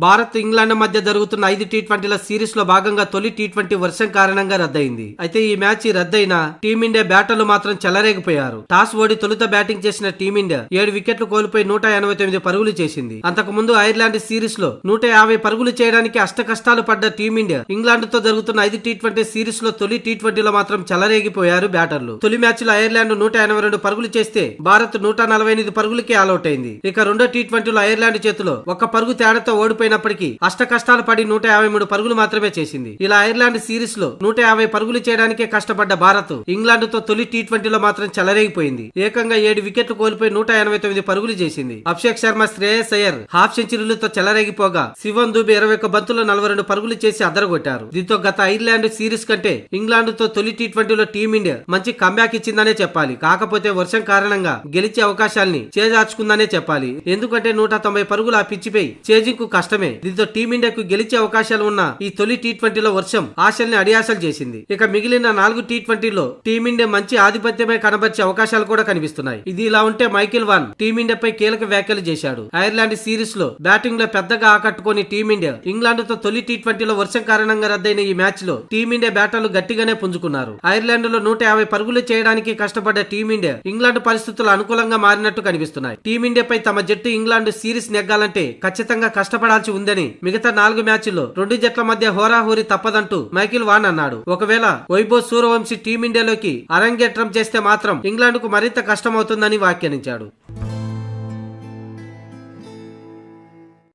Bharat England మధ్య జరుగుతున్న 5 టీ20ల series లో భాగంగా తొలి టీ20 వర్షం కారణంగా రద్దయింది. అయితే ఈ మ్యాచ్ రద్దయిన టీమిండియా బ్యాటర్లు మాత్రం చెలరేగిపోయారు. టాస్ ఓడి తొలుత బ్యాటింగ్ చేసిన టీమిండియా 7 వికెట్లు కోల్పోయి 189 పరుగులు చేసింది. అంతకు ముందు ఐర్లాండ్ సిరీస్ లో 150 పరుగులు చేయడానికి అష్టకష్టాలు పడ్డ టీమిండియా ఇంగ్లాండ్ తో జరుగుతున్న 5 టీ20 సిరీస్ లో తొలి టీ20లో మాత్రం చెలరేగిపోయారు బ్యాటర్లు. తొలి మ్యాచ్ లో ఐర్లాండ్ 182 పరుగులు చేస్తే భారత్ 148 పరుగులకే ఆల్అౌట్ అయింది. ఇక రెండో టీ20లో ఐర్లాండ్ చేతిలో ఒక్క పరుగు తేడాతో ఓడిపోయినప్పటికీ అష్ట కష్టాలు పడి 153 పరుగులు మాత్రమే చేసింది. ఇలా ఐర్లాండ్ సిరీస్ లో 150 పరుగులు చేయడానికే కష్టపడ్డ భారత్ ఇంగ్లాండ్ తో తొలి టీ20లో మాత్రం చెలరేగిపోయింది. ఏకంగా 7 వికెట్లు కోల్పోయి 189 పరుగులు చేసింది. అభిషేక్ శర్మ, శ్రేయస్ అయ్యర్ హాఫ్ సెంచరీలతో చెలరేగిపోగా శివన్ దుబే 21 బంతుల్లో 42 పరుగులు చేసి అదరగొట్టారు. దీంతో గత ఐర్లాండ్ సిరీస్ కంటే ఇంగ్లాండ్ తో తొలి టీ20లో టీమిండియా మంచి కంబ్యాక్ ఇచ్చిందనే చెప్పాలి. కాకపోతే వర్షం కారణంగా గెలిచే అవకాశాల్ని చేజార్చుకుందనే చెప్పాలి. ఎందుకంటే 190 పరుగులు ఆ పిచ్చిపై చేజింగ్ కు కష్టమే. దీంతో టీమిండియాకు గెలిచే అవకాశాలు ఉన్న ఈ తొలి టీ20లో వర్షం ఆశల్ని అడియాసలు చేసింది. ఇక మిగిలిన 4 టీ20లో టీమిండియా మంచి ఆధిపత్యమే కనబర్చే అవకాశాలు కూడా కనిపిస్తున్నాయి. ఇది ఇలా ఉంటే మైకేల్ వాన్ టీమిండియాపై కీలక వ్యాఖ్యలు చేశాడు. ఐర్లాండ్ సిరీస్ లో బ్యాటింగ్ లో పెద్దగా ఆకట్టుకుని టీమిండియా ఇంగ్లాండ్ తో తొలి టీ20లో వర్షం కారణంగా రద్దయిన ఈ మ్యాచ్ లో టీమిండియా బ్యాటర్లు గట్టిగానే పుంజుకున్నారు. ఐర్లాండ్ లో 150 పరుగులు చేయడానికి కష్టపడ్డ టీమిండియా ఇంగ్లాండ్ పరిస్థితులు అనుకూలంగా మారినట్టు కనిపిస్తున్నాయి. టీమిండియాపై తమ జట్టు ఇంగ్లాండ్ సిరీస్ నెగ్గాలంటే ఖచ్చితంగా కష్టపడాల్సి ఉందని, మిగతా 4 మ్యాచ్ల్లో 2 జట్ల మధ్య హోరాహోరీ తప్పదంటూ మైకేల్ వాన్ అన్నాడు. ఒకవేళ వైభవ్ సూర్యవంశీ టీమిండియాలోకి అరంగేట్రం చేస్తే మాత్రం ఇంగ్లాండ్ కు మరింత కష్టమవుతుందని వ్యాఖ్యానించాడు.